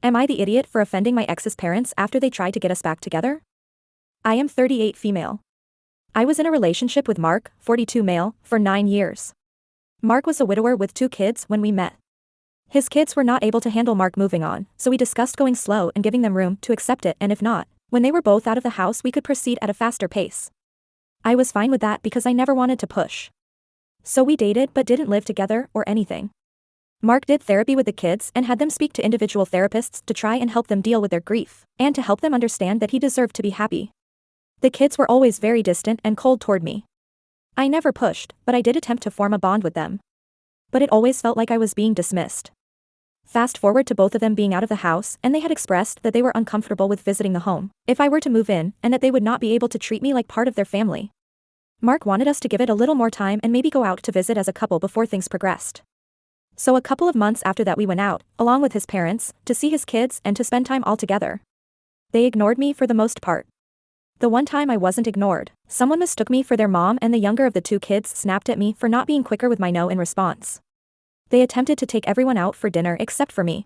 Am I the idiot for offending my ex's parents after they tried to get us back together? I am 38 female. I was in a relationship with Mark, 42 male, for 9 years. Mark was a widower with 2 kids when we met. His kids were not able to handle Mark moving on, so we discussed going slow and giving them room to accept it, and if not, when they were both out of the house we could proceed at a faster pace. I was fine with that because I never wanted to push. So we dated but didn't live together or anything. Mark did therapy with the kids and had them speak to individual therapists to try and help them deal with their grief, and to help them understand that he deserved to be happy. The kids were always very distant and cold toward me. I never pushed, but I did attempt to form a bond with them. But it always felt like I was being dismissed. Fast forward to both of them being out of the house, and they had expressed that they were uncomfortable with visiting the home if I were to move in, and that they would not be able to treat me like part of their family. Mark wanted us to give it a little more time and maybe go out to visit as a couple before things progressed. So a couple of months after that we went out, along with his parents, to see his kids and to spend time all together. They ignored me for the most part. The one time I wasn't ignored, someone mistook me for their mom, and the younger of the 2 kids snapped at me for not being quicker with my no in response. They attempted to take everyone out for dinner except for me.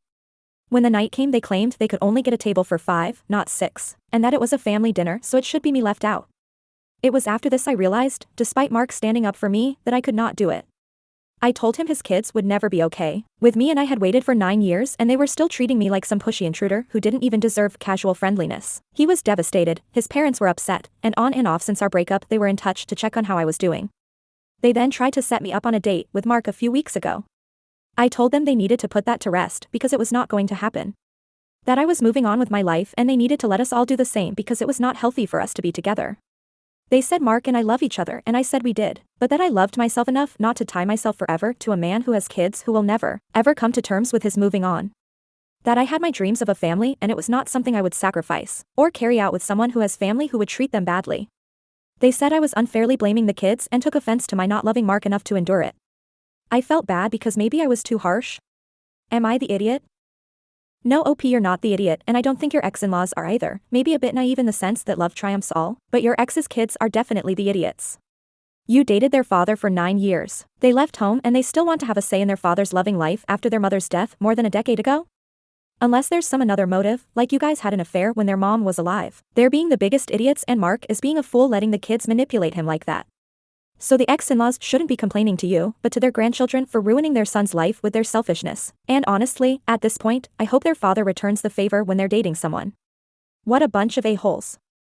When the night came they claimed they could only get a table for 5, not 6, and that it was a family dinner so it should be me left out. It was after this I realized, despite Mark standing up for me, that I could not do it. I told him his kids would never be okay with me, and I had waited for 9 years and they were still treating me like some pushy intruder who didn't even deserve casual friendliness. He was devastated, his parents were upset, and on and off since our breakup they were in touch to check on how I was doing. They then tried to set me up on a date with Mark a few weeks ago. I told them they needed to put that to rest because it was not going to happen. That I was moving on with my life and they needed to let us all do the same because it was not healthy for us to be together. They said Mark and I love each other, and I said we did, but that I loved myself enough not to tie myself forever to a man who has kids who will never, ever come to terms with his moving on. That I had my dreams of a family and it was not something I would sacrifice or carry out with someone who has family who would treat them badly. They said I was unfairly blaming the kids and took offense to my not loving Mark enough to endure it. I felt bad because maybe I was too harsh. Am I the idiot? No, OP, you're not the idiot, and I don't think your ex-in-laws are either, maybe a bit naive in the sense that love triumphs all, but your ex's kids are definitely the idiots. You dated their father for 9 years. They left home and they still want to have a say in their father's loving life after their mother's death more than a decade ago? Unless there's some another motive, like you guys had an affair when their mom was alive. They're being the biggest idiots and Mark is being a fool letting the kids manipulate him like that. So the ex-in-laws shouldn't be complaining to you, but to their grandchildren for ruining their son's life with their selfishness. And honestly, at this point, I hope their father returns the favor when they're dating someone. What a bunch of a-holes.